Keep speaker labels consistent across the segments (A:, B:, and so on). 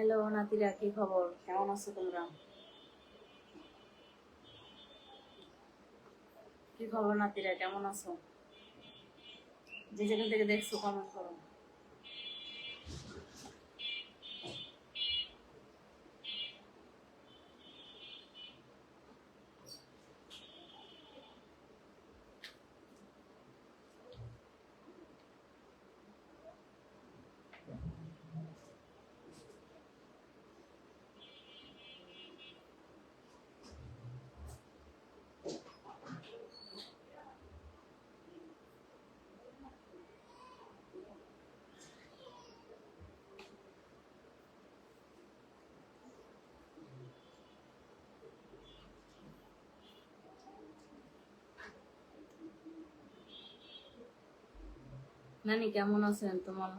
A: Hello নাতিরা, কি খবর? কেমন আছো তোমরা? কি খবর নাতিরা, কেমন আছো? যে যেখান থেকে দেখছো কমেন্ট করো। নানি কেমন আছেন তোমার?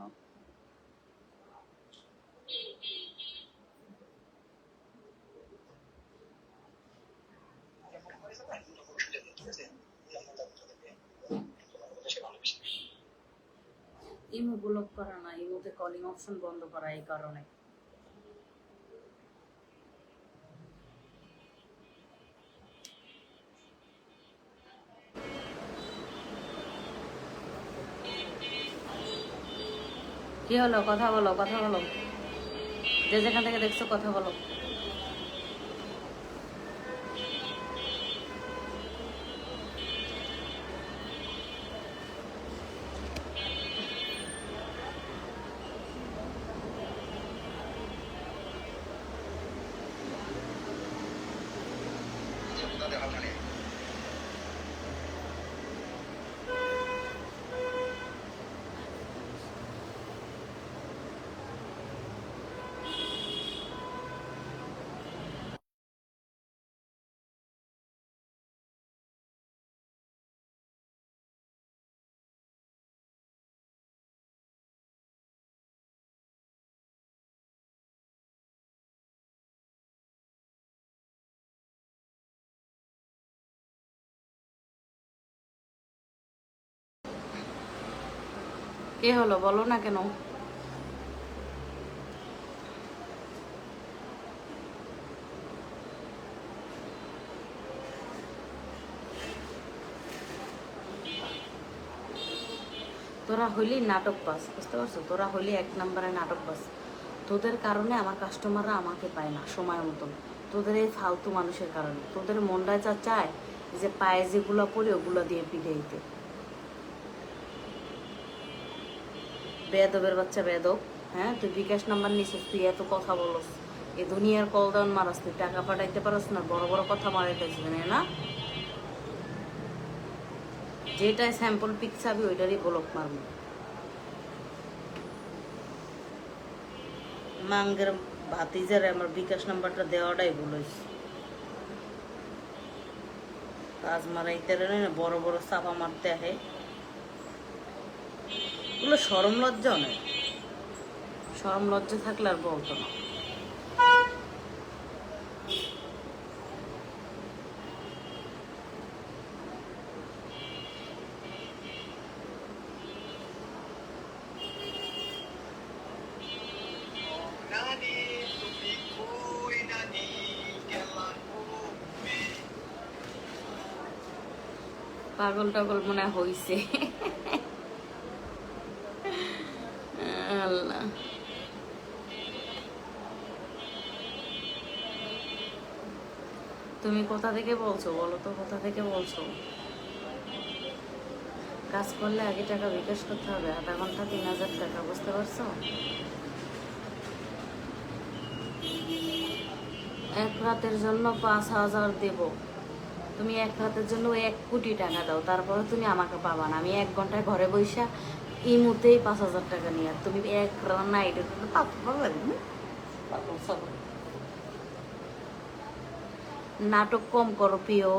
A: ইমো ব্লক করা না, ইমোতে কলিং অপশন বন্ধ করা, এই কারণে। কি হলো? কথা বলো, কথা বলো। যে যেখান থেকে দেখছো কথা বলো। কে হলো বলো না কেন? তোরা হইলি নাটক পাস, বুঝতে পারছো? তোরা হইলি এক নম্বরে নাটক পাস। তোদের কারণে আমার কাস্টমাররা আমাকে পায় না সময় মতন। তোদের এই ফালতু মানুষের কারণে। তোদের মনটা যা চায় যে পায়ে যেগুলো পরে ওগুলো দিয়ে পিঠে দিতে। বেয়াদবের বাচ্চা বেয়াদব। হ্যাঁ, তুই বিকাশ নাম্বার নিছিস, তুই এত কথা বলস, এই দুনিয়ার কল ডাউন মারাস, তুই টাকা পাঠাইতে পারস না, বড় বড় কথা মারাইতেছিস না। যেটাই স্যাম্পল পিক চাবি ওইটারই ব্লক মারবো। মাঙ্গের ভাতিজারে আমার বিকাশ নাম্বারটা দেওয়াটাই ভুলইস। কাজ মারাইতে না, বড় বড় চাপা মারতে আহে। ওগুলো সরম লজ্জা নেই। সরম লজ্জা থাকলে আর বলতো না। পাগল টাগল মনে হইছে। আল্লাহ, তুমি কোথা থেকে বলছো বলো তো? কোথা থেকে বলছো? কাজ করলে আগে টাকা বিকাশ করতে হবে, আধা ঘন্টা 3000 টাকা, বুঝতে পারছো? এক রাতের জন্য 5000 দেব। তুমি এক রাতের জন্য 1 কোটি টাকা দাও, তারপরে তুমি আমাকে পাবা না। আমি 1 ঘন্টায় ঘরে বৈশা ইমুতেই 5000 টাকা নিয়ে, আর তুমি এক নাইটের জন্য নাটক কম করো প্রিয়,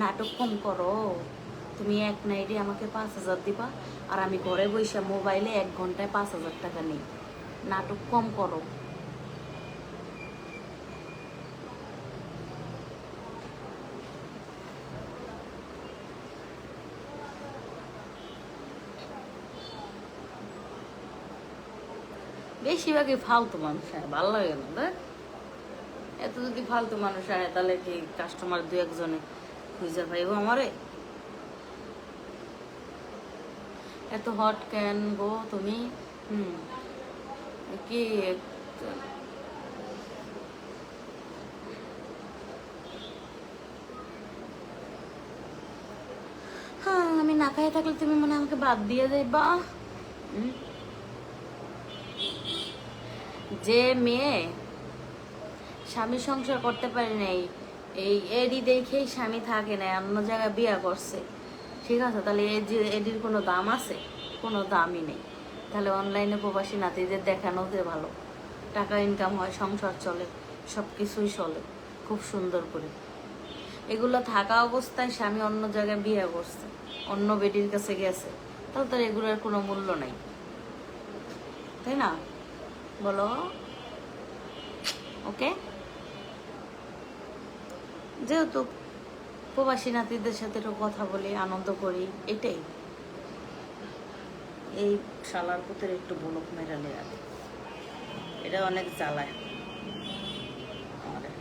A: নাটক কম করো। তুমি এক নাইটে আমাকে 5000 দিবা, আর আমি ঘরে বৈশা মোবাইলে 1 ঘন্টায় 5000 টাকা নিই। নাটক কম করো। বেশিরভাগই ফালতু মানুষ হয়, ভালো লাগে না দেখ। এত যদি ফালতু মানুষ আয় তাহলে কি কাস্টমার দু একজনে খুঁজে পাইব আমারে? এত হট কেন গো তুমি? হুম, কি হ্যাঁ, আমি না খাই থাকলে তুমি মনে হয় আমাকে বাদ দিয়ে যাইবা? হুম? যে মেয়ে স্বামী সংসার করতে পারে নাই, এই এডি দেখেই স্বামী থাকে না, অন্য জায়গায় বিয়ে করছে, ঠিক আছে, তাহলে এই যে এডির কোনো দাম আছে? কোনো দামই নেই। তাহলে অনলাইনে প্রবাসী নাতিদের দেখানো যে ভালো, টাকা ইনকাম হয়, সংসার চলে, সব কিছুই চলে খুব সুন্দর করে। এগুলো থাকা অবস্থায় স্বামী অন্য জায়গায় বিয়ে করছে, অন্য বেডির কাছে গেছে, তাহলে তার এগুলোর কোনো মূল্য নাই, তাই না? বলো। ওকে, যেহেতু প্রবাসী নাতিদের সাথে একটু কথা বলি, আনন্দ করি, এটাই। এই শালার পুতের একটু বলক মেরালে আর এটা অনেক জ্বালায় আমাদের।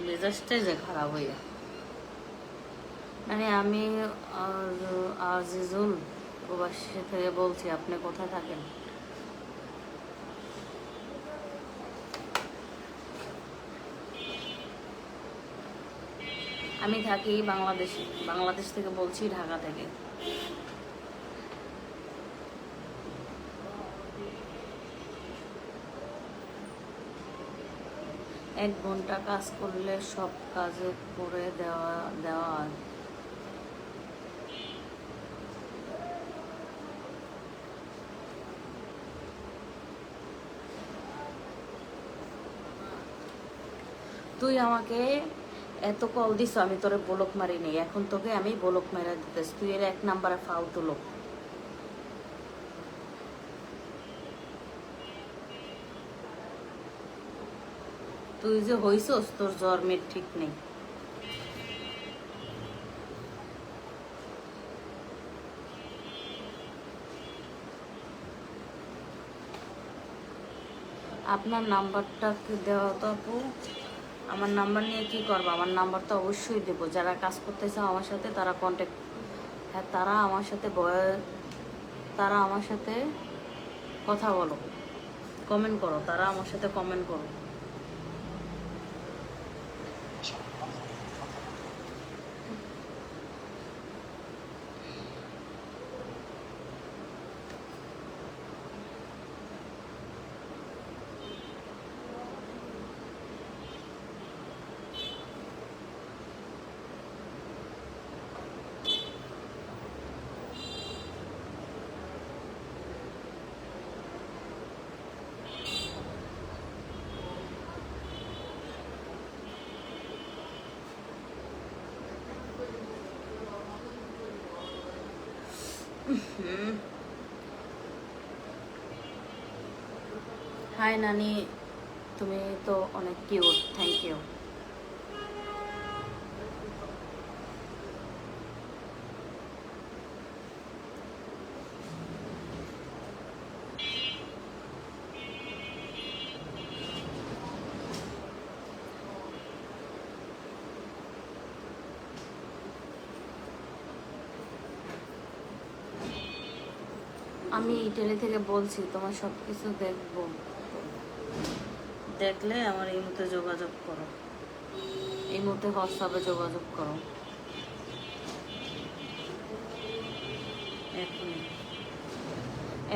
A: মেজাজটাই যে খারাপ হইয়া, মানে আমি আজিজুল প্রবাসী থেকে বলছি, আপনি কোথায় থাকেন? আমি থাকি বাংলাদেশে, বাংলাদেশ থেকে বলছি, ঢাকা থেকে। 1 ঘন্টা কাজ করলে সব কাজে করে দেওয়া দেওয়া হয়। তুই আমাকে এত কল দিস, আমি তোরে বলক মারি নেই, এখন তোকে আমি বলক মেরা দিতেছি, তুই এর 1 নম্বরে ফালতু লোক। তুই যে হইছস, তোর জন্মের ঠিক নেই। আপনার নাম্বারটা দেওয়া তো আপু। আমার নাম্বার নিয়ে কি করবো? আমার নাম্বার তো অবশ্যই দেবো, যারা কাজ করতে চাও আমার সাথে তারা কন্ট্যাক্ট, হ্যাঁ, তারা আমার সাথে কথা বলো, কমেন্ট করো, তারা আমার সাথে কমেন্ট করো। হাই নানি, তুমি তো অনেক কিউট, থ্যাংক ইউ। আমি ইটালি থেকে বলছি, তোমার সব কিছু দেখবো, দেখলে আমার এই মুহূর্তে যোগাযোগ করো, এই মুহূর্তে হোয়াটসঅ্যাপে যোগাযোগ করো এখনই।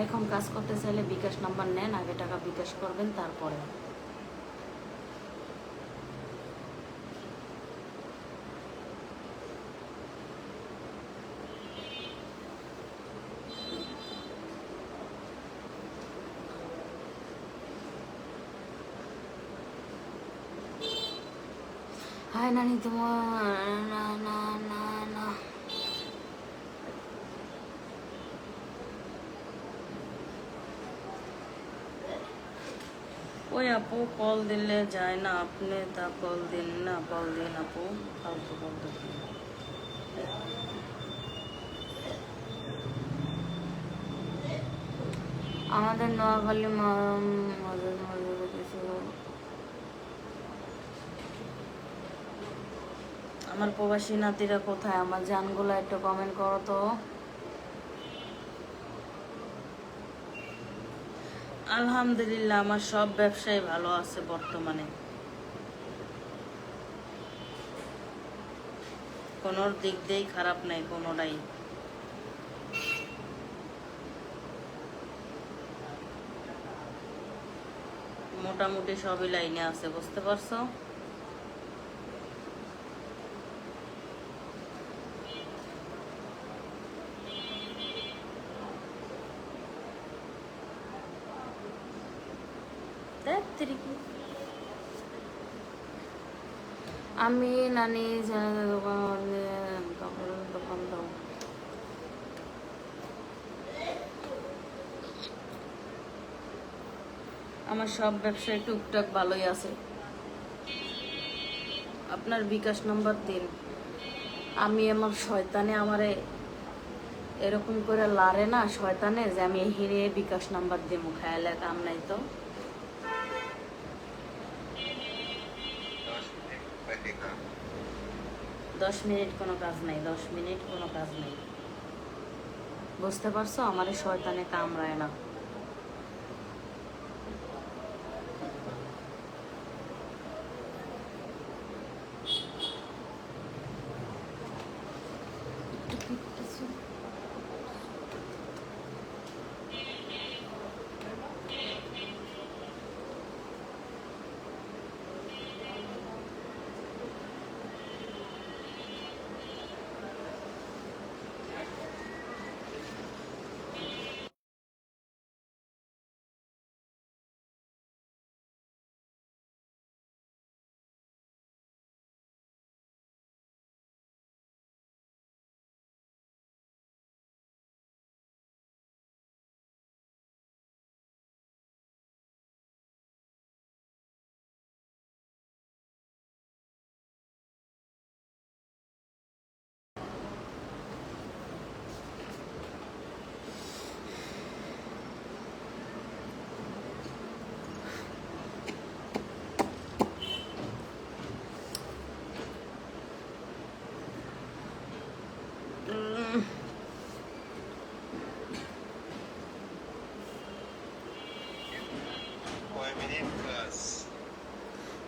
A: এখন কাজ করতে চাইলে বিকাশ নাম্বার নেন, আগে টাকা বিকাশ করবেন, তারপরে। হাই নানি তোমার না না না না ওই আপু কল দিলে যায় না, আপনি তা কল দিন না, কল দিন আপু, ফালতু ফালতু। আমাদের নোয়াখালী মজার মজার কিছু। আমার প্রবাসী নাতিরা কোথায়, আমার জানগুলো একটু কমেন্ট করো তো। আলহামদুলিল্লাহ আমার সব ব্যবসায় ভালো আছে বর্তমানে, কোনো দিক দিয়েই খারাপ নাই কোনোটাই। মোটামুটি সবই লাইনে আছে, বুঝতে পারছো? আমি নানি দোকান দাও। আমার সব ব্যবসায় টুকটাক ভালোই আছে। আপনার বিকাশ নাম্বার দিন, আমি আমার শয়তানে আমারে এরকম করে লারে না শয়তানে, যে আমি হিরে বিকাশ নাম্বার দিব, খেয়ালে কাম নাই তো। 10 মিনিট কোনো কাজ নাই, 10 মিনিট কোনো কাজ নাই, বুঝতে পারছো? আমারে শয়তানে কামড়ায় না।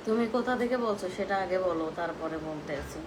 A: তুমি কোথা থেকে বলছো সেটা আগে বলো, তারপরে বলতেছি।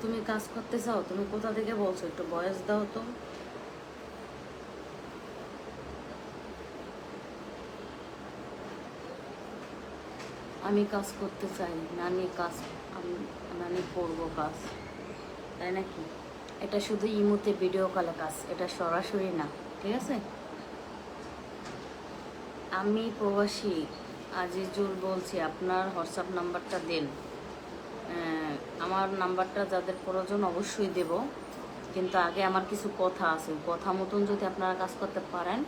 A: তুমি কাজ করতে চাও, তুমি কোথা থেকে বলছো একটু বয়স দাও তো। আমি কাজ করতে চাই নানি, কাজ আমি নানি করবো কাজ, তাই নাকি? এটা শুধু ইমোতে ভিডিও কলে কাজ, এটা সরাসরি না, ঠিক আছে? আমি প্রবাসী আজিজুল বলছি, আপনার হোয়াটসঅ্যাপ নাম্বারটা দিন। আমার নাম্বারটা যাদের প্রয়োজন অবশ্যই দেব, কিন্তু আগে আমার কিছু কথা আছে, কথা মতন যদি আপনারা কাজ করতে পারেন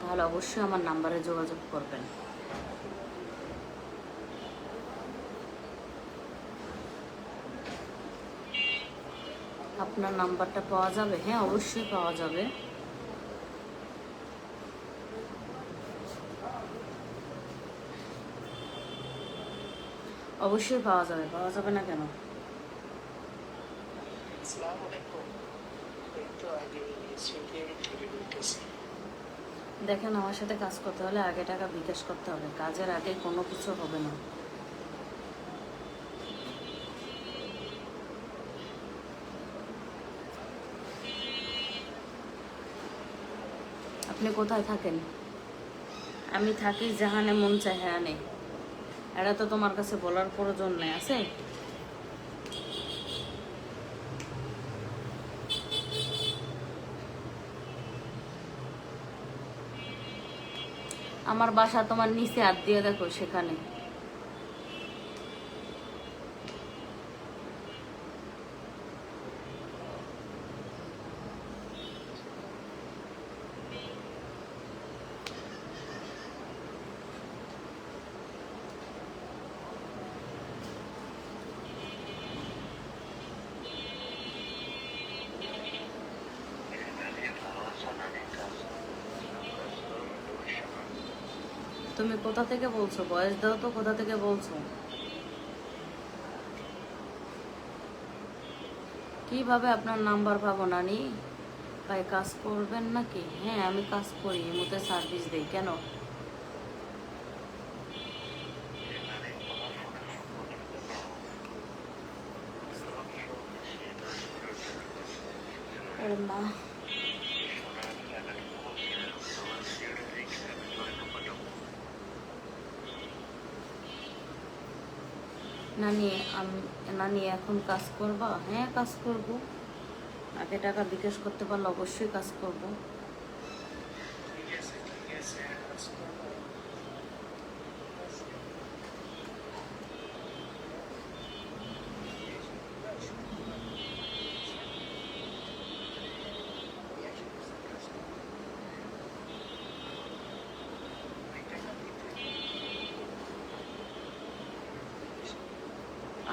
A: তাহলে অবশ্যই আমার নাম্বারে যোগাযোগ করবেন। আপনার নাম্বারটা পাওয়া যাবে? হ্যাঁ অবশ্যই পাওয়া যাবে। অবশ্যই পাওয়া যাবে, পাওয়া যাবে না কেন? দেখেন, আমার সাথে কাজ করতে হলে আগে টাকা বিকাশ করতে হবে, কাজের আগে কোনো কিছু হবে না। আপনি কোথায় থাকেন? আমি থাকি যেখানে মন চায় হ্যাঁ নেই, এটা তো তোমার কাছে বলার প্রয়োজন নেই আছে। আমার বাসা তোমার নিচে হাত দিয়ে দেখো সেখানে। তুমি কোথা থেকে বলছো? বয়স দাও তো, কোথা থেকে বলছো? কিভাবে আপনার নাম্বার পাবো নানি? ভাই কাজ করবেন নাকি? হ্যাঁ আমি কাজ করি, এর মধ্যে সার্ভিস দেই। কেন? ওরে মা, নানি নানি এখন কাজ করবা? হ্যাঁ কাজ করব। আগে টাকা বিকাশ করতে পারলে অবশ্যই কাজ করব।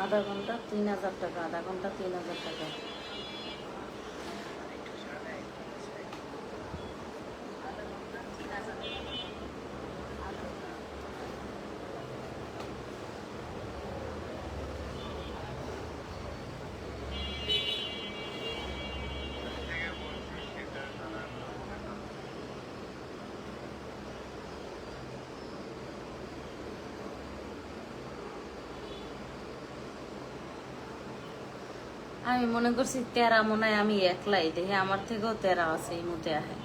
A: আধা ঘন্টা 3,000 টাকা, আধা ঘন্টা 3,000 টাকা। আমি মনে করছি তেরা মনে হয় আমি একলাই, দেখে আমার থেকেও তেরা আছে এই মধ্যে আহে।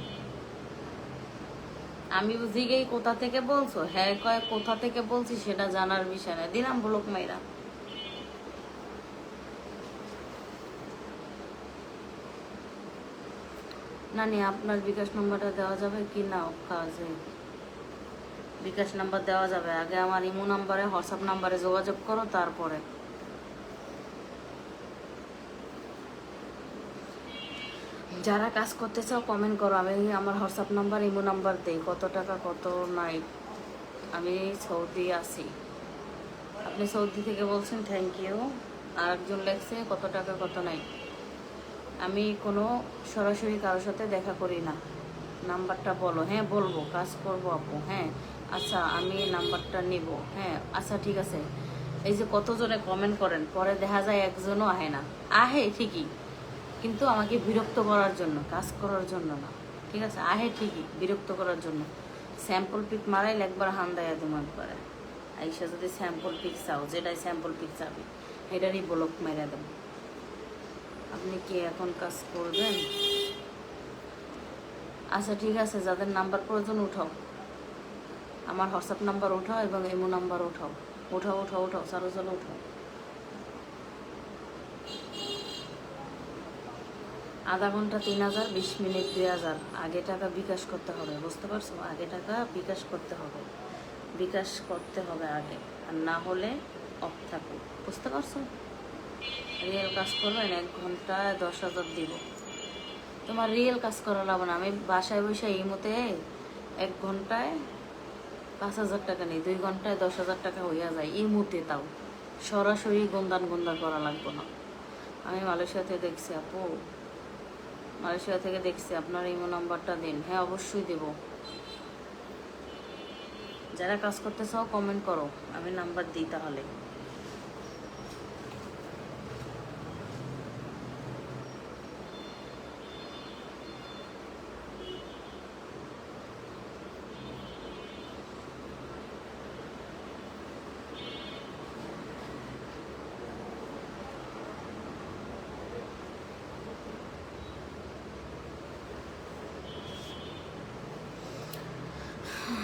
A: আমি বুঝি গেই কোথা থেকে বলছো, হ্যাঁ কয় কোথা থেকে বলছি সেটা জানার বিষয় না, দিলাম ব্লক মাইরা। নানি আপনার বিকাশ নাম্বারটা দেওয়া যাবে কি না? কাজে বিকাশ নাম্বার দেওয়া যাবে, আগে আমার ইমো নাম্বারে হোয়াটসঅ্যাপ নাম্বারে যোগাযোগ করো, তারপরে যারা কাজ করতে চাও কমেন্ট করো। আমি আমার হোয়াটসঅ্যাপ নাম্বার ইমো নাম্বার দেই, কত টাকা কত নাই। আমি সৌদি আছি। আপনি সৌদি থেকে বলছেন, থ্যাংক ইউ। আর একজন লেখছে কত টাকা কত নাই। আমি কোনো সরাসরি কারোর সাথে দেখা করি না। নাম্বারটা বলো। হ্যাঁ বলবো, কাজ করব আপু। হ্যাঁ আচ্ছা আমি নাম্বারটা নিব। হ্যাঁ আচ্ছা ঠিক আছে। এই যে কতজনে কমেন্ট করেন, পরে দেখা যায় একজনও আহে না। আহে ঠিকই, কিন্তু আমাকে বিরক্ত করার জন্য, কাজ করার জন্য না। ঠিক আছে, আহে ঠিকই বিরক্ত করার জন্য। স্যাম্পল পিক মারাইলে একবার হান্দাইয়া দেবো একবারে। আইসা যদি স্যাম্পল পিক চাও, যেটাই স্যাম্পল পিক চাবি এটারই ব্লক মেরে দেবো। আপনি কি এখন কাজ করবেন? আচ্ছা ঠিক আছে, যাদের নাম্বার প্রয়োজন উঠাও, আমার হোয়াটসঅ্যাপ নাম্বার উঠাও এবং ইমো নাম্বার উঠাও। উঠাও উঠাও উঠাও, চলো চলো উঠাও। আধা ঘন্টা 3,000, 20 মিনিট 2,000। আগে টাকা বিকাশ করতে হবে, বুঝতে পারছো? আগে টাকা বিকাশ করতে হবে, বিকাশ করতে হবে আগে, আর না হলে অফ থাকবে, বুঝতে পারছো? রিয়েল কাজ করবেন, 1 ঘন্টায় 10,000 দিব। তোমার রিয়েল কাজ করা লাগবে না, আমি বাসায় বসে এই মতে 1 ঘন্টায় 5,000 টাকা নেই, 2 ঘন্টায় 10,000 টাকা হইয়া যায় এই মুহূর্তে। তাও সরাসরি গন্দান গন্দান করা লাগবে না। আমি মালয়েশিয়াতে দেখছি আপু, মালয়েশিয়া থেকে দেখছি। আপনার ইমো নাম্বারটা দিন। হ্যাঁ অবশ্যই দেব। যারা কাজ করতে চাও কমেন্ট করো, আমি নাম্বার দিই তাহলে।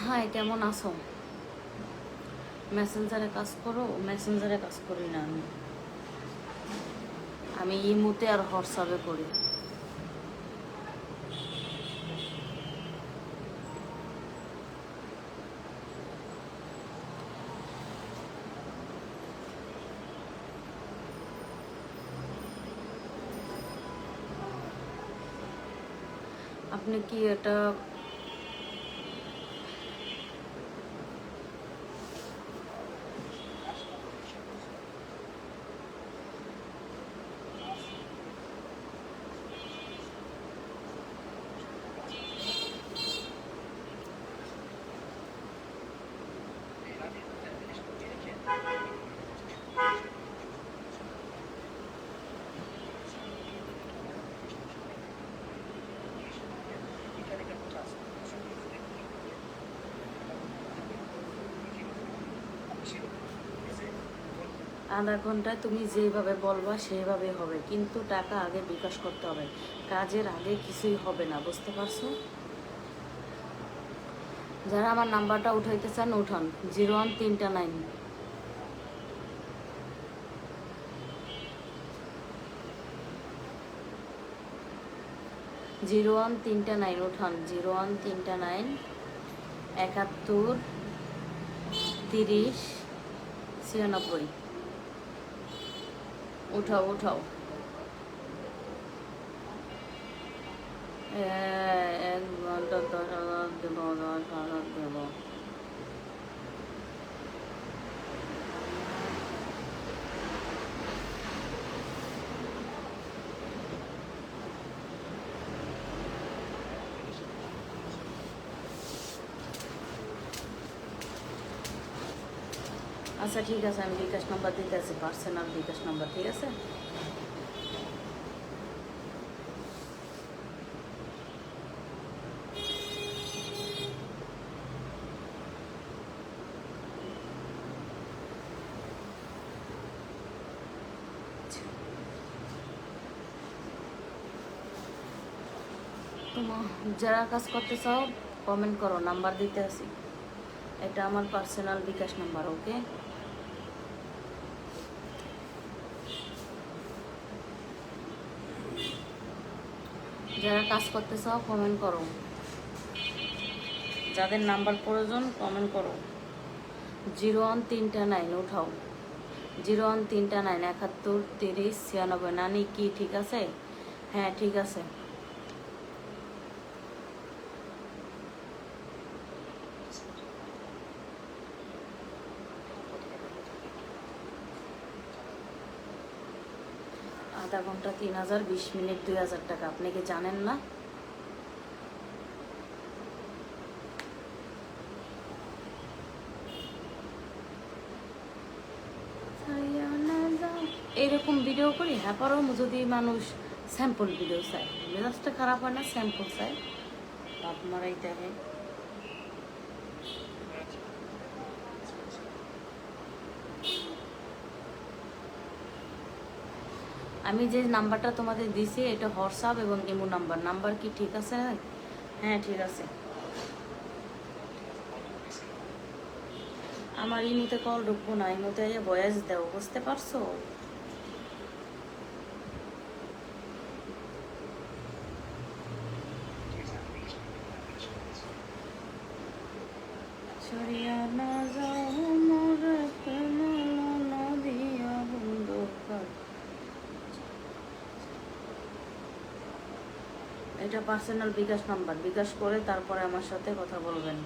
A: হ্যাঁ, কেমন আছো? মেসেঞ্জারে কাজ করো? মেসেঞ্জারে কাজ করি না আমি। আমি ইমুতে আর হোয়াটসঅ্যাপে করি। আপনি কি এটা আধা ঘন্টায় তুমি যেভাবে বলবা সেইভাবে হবে, কিন্তু টাকা আগে বিকাশ করতে হবে। কাজের আগে কিছুই হবে না, বুঝতে পারছো? যারা আমার নাম্বারটা উঠাইতে চান উঠান, 01329। 01329 উঠান, 01329 71 30 96। উঠাও উঠাও। 1 ঘন্টা 10,000 দেব, 10,000 দেব। আচ্ছা ঠিক আছে, আমি বিকাশ নাম্বার দিতে আছি, পার্সোনাল বিকাশ নাম্বার, ঠিক আছে? তোমার যারা কাজ করতে চাও কমেন্ট করো, নাম্বার দিতে আছি। এটা আমার পার্সোনাল বিকাশ নাম্বার, ওকে? যারা কাজ করতে চাও কমেন্ট করো, যাদের নাম্বার প্রয়োজন কমেন্ট করো। 01329 উঠাও, 01329 71 30 96। নানি কি ঠিক আছে? হ্যাঁ ঠিক আছে। আধা ঘন্টা 3000, 20 মিনিট 2000 টাকা। আপনি কি জানেন না? এরকম ভিডিও করি, হ্যাঁ পরও যদি মানুষ স্যাম্পল ভিডিও চায়, মেজাজটা খারাপ হয় না? স্যাম্পল চায়, বাপ মারাইতে হয়। আমি যে নাম্বারটা তোমাদের দিছি এটা হোয়াটসঅ্যাপ এবং ইমো নাম্বার। নাম্বার কি ঠিক আছে? হ্যাঁ ঠিক আছে। আমার ইমোতে কল ঢুকবো না, ইমোতে ভয়েস দাও, বুঝতে পারছো? ছড়িয়া না যাও মোর প্রেম নদিয়া বন্ধুকার। এটা পার্সোনাল বিকাশ নাম্বার, বিকাশ করে তারপরে আমার সাথে কথা বলবেন।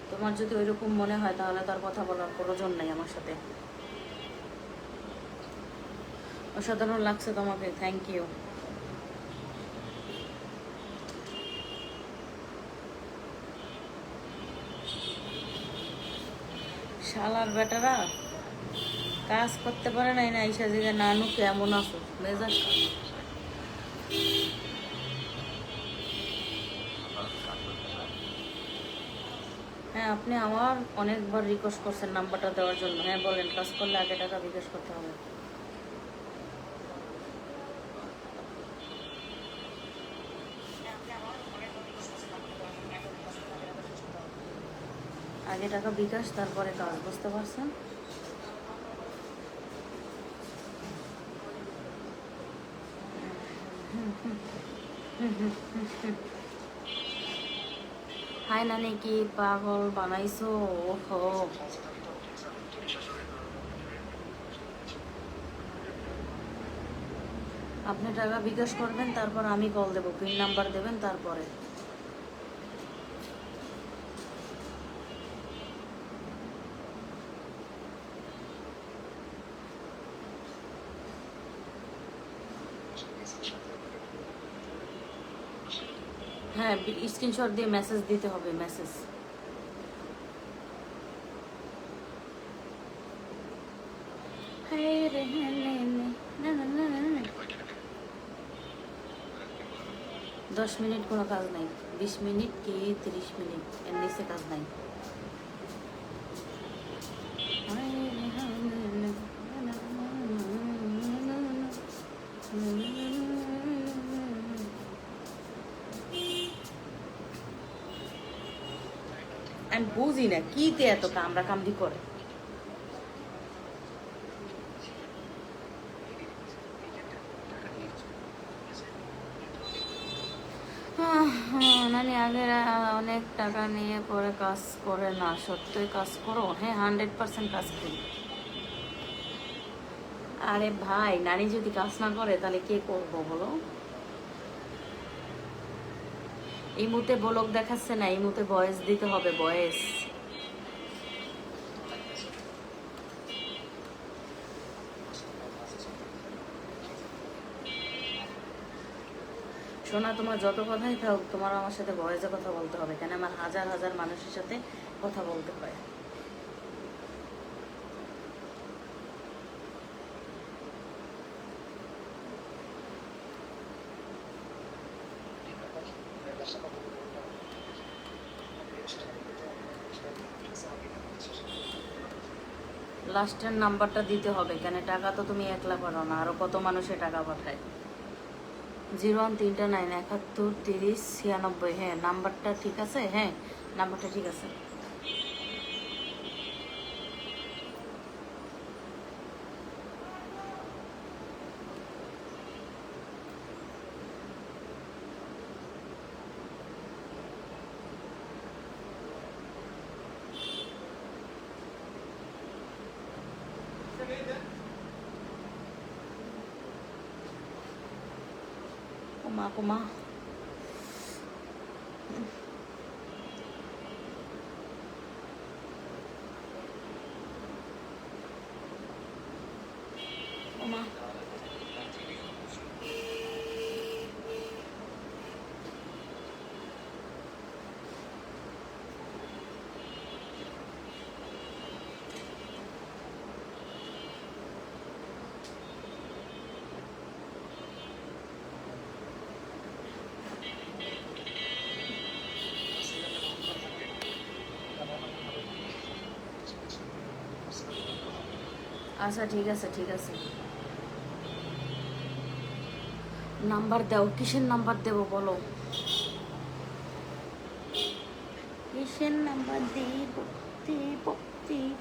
A: তোমার যদি ওইরকম মনে হয় তাহলে তার কথা বলার প্রয়োজন নাই আমার সাথে। অসাধারণ লাগছে তোমাকে, থ্যাংক ইউ। শালার বেটারা কাজ করতে পারে নাই না, ঈশা জিগে নানু কেমন আছো, মেজাজ। হ্যাঁ আপনি আমার অনেকবার রিকোয়েস্ট করছেন নাম্বারটা দেওয়ার জন্য। হ্যাঁ বলেন, কাজ করলে আগে টাকা বিকাশ করতে হবে। আগে টাকা বিকাশ, তারপরে কাজ, বুঝতে পারছেন? হাই নানি, কি পাগল বানাইছো? ওহো, আপনি টাকা বিকাশ করবেন, তারপর আমি কল দেবো, পিন নাম্বার দেবেন, তারপরে হ্যাঁ স্ক্রিনশট দিয়ে মেসেজ দিতে হবে, মেসেজ। 10 মিনিট কোনো কাজ নাই, 20 মিনিট কি 30 মিনিট, এর নিচে কাজ নাই। আমি বুঝি না কিতে এত কামড়া কামড়ি করে। নানি আগের অনেক টাকা নিয়ে পরে কাজ করে না, সত্যই কাজ করো? হ্যাঁ, 100% কাজ করি। আরে ভাই, নানি যদি কাজ না করে তাহলে কে করবো বলো? এই মুহূর্তে ব্লগ দেখাচ্ছে না, এই মুহূর্তে ভয়েস দিতে হবে, ভয়েস। শোনা, তোমার যত কথাই থাক, তোমার আমার সাথে ভয়েসে কথা বলতে হবে, কেন আমার হাজার হাজার মানুষের সাথে কথা বলতে হয়। লাস্টের নাম্বারটা দিতে হবে, কেন টাকা তো তুমি একলা পারো না, আরো কত মানুষে টাকা পাঠায়। 0139713096। হ্যাঁ, নাম্বারটা ঠিক আছে, হ্যাঁ নাম্বারটা ঠিক আছে। কুমা কুমা, কুমা। আচ্ছা ঠিক আছে, ঠিক আছে। নাম্বার দাও, কিসের নাম্বার দেবো বলো? কিসের নাম্বার দেব? দেব দেব।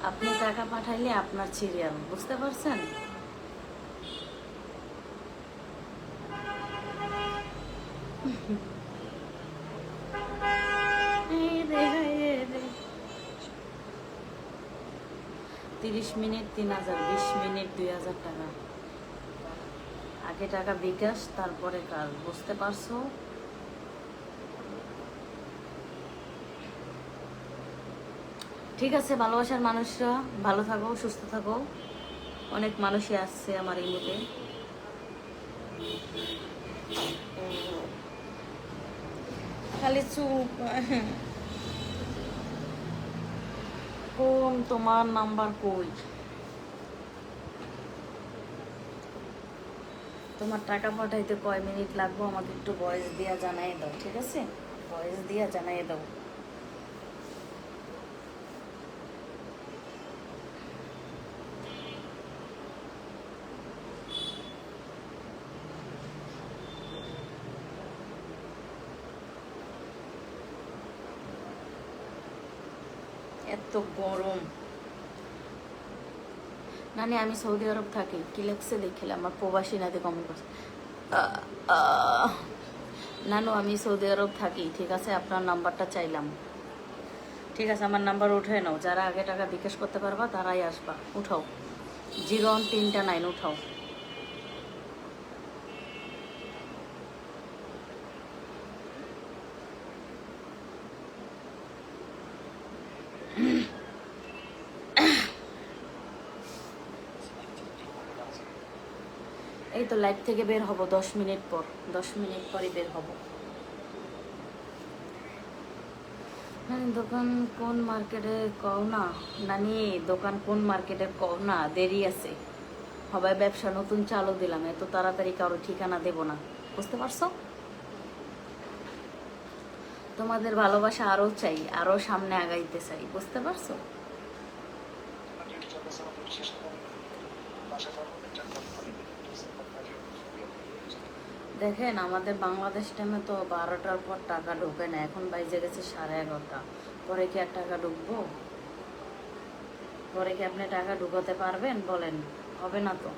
A: আপনি টাকা পাঠাইলে আপনার সিরিয়াল, বুঝতে পারছেন? এই রে, এই রে। 30 মিনিট 3000, 20 মিনিট 2000 টাকা। আর আগে টাকা বিকাশ, তারপরে কাজ, বুঝতে পারছো? ঠিক আছে ভালোবাসার মানুষরা, ভালো থাকো, সুস্থ থাকো। অনেক মানুষই আসছে আমার এই মুহূর্তে। খালি চুপ। কোন তোমার নাম্বার কই? তোমার টাকা পাঠাইতে কয় মিনিট লাগবে আমাকে একটু ভয়েস দিয়া জানাই দাও, ঠিক আছে? ভয়েস দিয়া জানাই দাও। এত গরম। নানি আমি সৌদি আরব থাকি, কি লেখছে দেখিলে আমার প্রবাসী নাতে কমেন্ট করছে। নানু আমি সৌদি আরব থাকি, ঠিক আছে? আপনার নাম্বারটা চাইলাম। ঠিক আছে আমার নাম্বার উঠে নাও, যারা আগে টাকা বিকাশ করতে পারবা তারাই আসবা। উঠাও, 01329 উঠাও। এই তো লাইভ থেকে বের হব 10 মিনিট পর, 10 মিনিট পরই বের হব। নানি দোকান কোন মার্কেটে কও না? নানি দোকান কোন মার্কেটে কও না, দেরি আছে। সবাই ব্যবসা নতুন চালু দিলাম, এত তাড়াতাড়ি কারো ঠিকানা দেব না, বুঝতে পারছো? তোমাদের ভালোবাসা আরো চাই, আরো সামনে আগাইতে চাই, বুঝতে পারছো? দেখেন আমাদের বাংলাদেশ টাইমে তো 12টার পর টাকা ঢোকে না, এখন বাইজে গেছে 11:30। পরে কি আর টাকা ঢুকবো? পরে কি আপনি টাকা ঢুকাতে পারবেন বলেন? হবে না তো।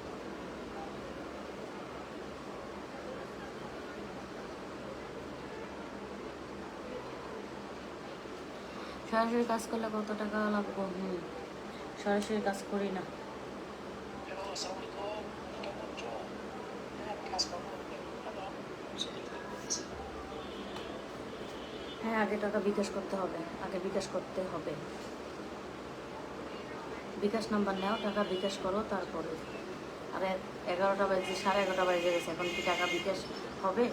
A: সরাসরি কাজ করলে কত টাকা লাগবে? সরাসরি কাজ করি না। হ্যাঁ আগে টাকা বিকাশ করতে হবে, আগে বিকাশ করতে হবে। বিকাশ নাম্বার নাও, টাকা বিকাশ করো তারপরে। আরে 11টা বাজে, 11:30 বাজে গেছে, এখন কি টাকা বিকাশ হবে?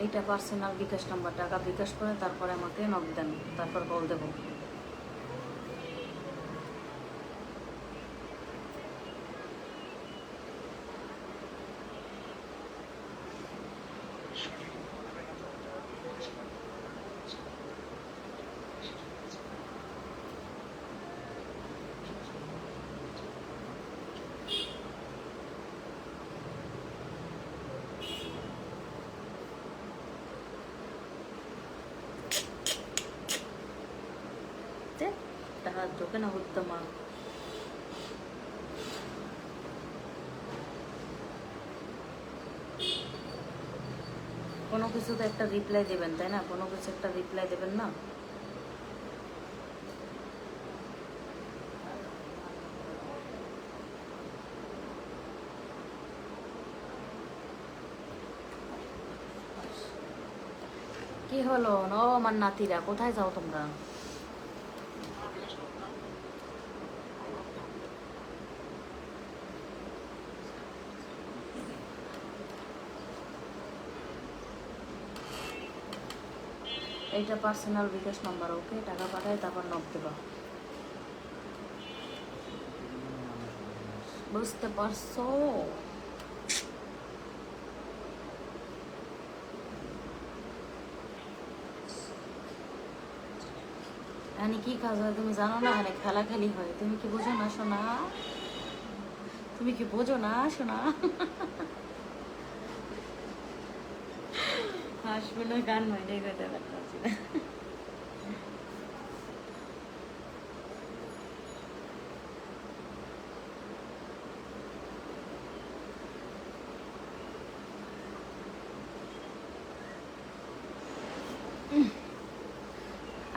A: এইটা পার্সোনাল বিকাশ নাম্বার, টাকা বিকাশ করে তারপরে আমাকে নক দেন, তারপর কল দেবো। টাকা ঢোকে না উত্তমা। কোনো কিছু তো একটা রিপ্লাই দেবেন তাই না? কোনো কিছু একটা রিপ্লাই দেবেন না? কি হলো? ও আমার নাতিরা, কোথায় যাও তোমরা? এইটা পার্সোনাল বিকাশ নাম্বার, ওকে? টাকা পাঠায় তারপর নক দেবা, বুঝতে পারছো? এখানে কি কাজ হয় তুমি জানো না? এখানে খেলাখেলি হয়। তুমি কি বোঝো না সোনা? তুমি কি বোঝো না সোনা? হাসবে না, গান হয় না, কথা পারছি না।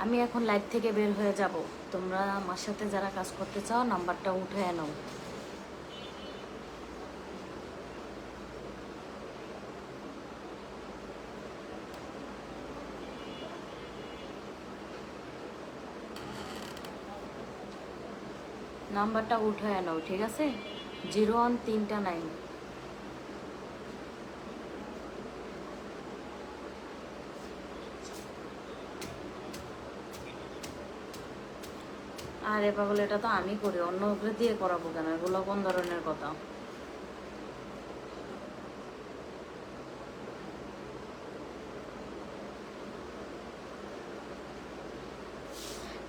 A: আমি এখন লাইভ থেকে বের হয়ে যাব। তোমরা আমার সাথে যারা কাজ করতে চাও নাম্বারটা উঠে নাও। নাম্বারটা উঠে নাও, ঠিক আছে? 01329। আরে পাগল, এটা তো আমি করি, অন্য উপরে দিয়ে করাবো কেন? এগুলো কোন ধরনের কথা?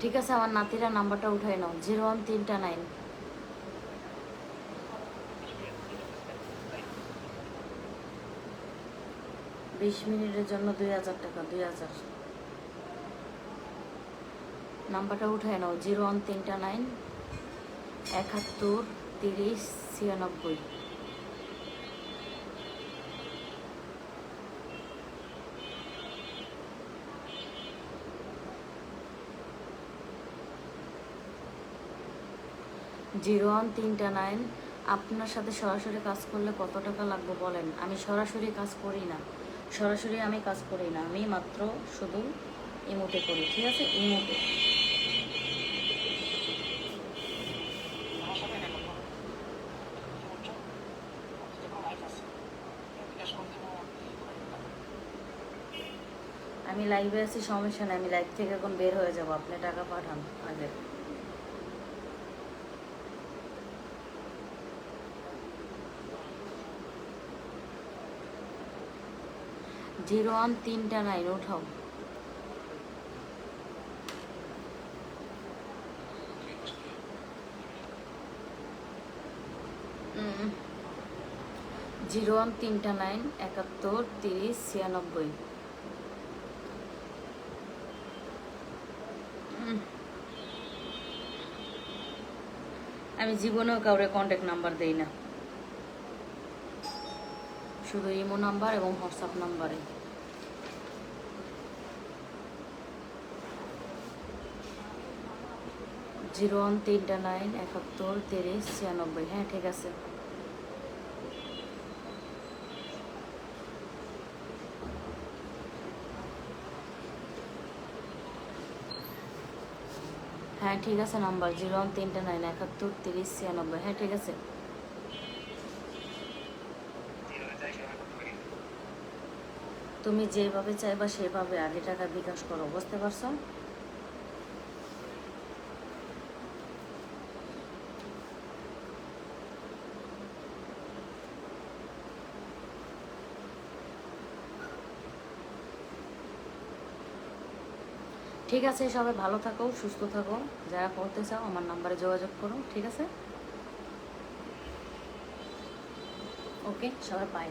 A: ঠিক আছে, আমার নাতিরা নাম্বারটা উঠাই নাও, 01329। 20 মিনিটের জন্য 2000 টাকা, 2000। নাম্বারটা উঠায় নাও, 01329 71 30 96। Zero one 329। আপনার সাথে সরাসরি কাজ করলে কত টাকা লাগবে বলেন? আমি সরাসরি কাজ করি না, সরাসরি আমি কাজ করি না, আমি মাত্র শুধু ইমোতে করি, ঠিক আছে? ইমোতে। আমি লাইভে আছি, সমস্যা নেই, আমি লাইভ থেকে এখন বের হয়ে যাব, আপনি টাকা পাঠান আগে। জিরো ওয়ান 329 উঠাও। Zero one 329 71 30 96। আমি জীবনেও কাউরে কন্ট্যাক্ট নাম্বার দেই না, শুধু ইমো নাম্বার এবং হোয়াটসঅ্যাপ নাম্বারে। Zero one 329 71 30 96। হ্যাঁ ঠিক আছে। হ্যাঁ ঠিক আছে, নাম্বার 01329 71 30 96। হ্যাঁ ঠিক আছে। তুমি যেভাবে চাইবা সেভাবে আগে টাকা বিকাশ করো, বুঝতে পারছো? ঠিক আছে, সবাই ভালো থাকো, সুস্থ থাকো। যারা করতে চাও আমার নাম্বারে যোগাযোগ করো, ঠিক আছে? ওকে, সবাই বাই।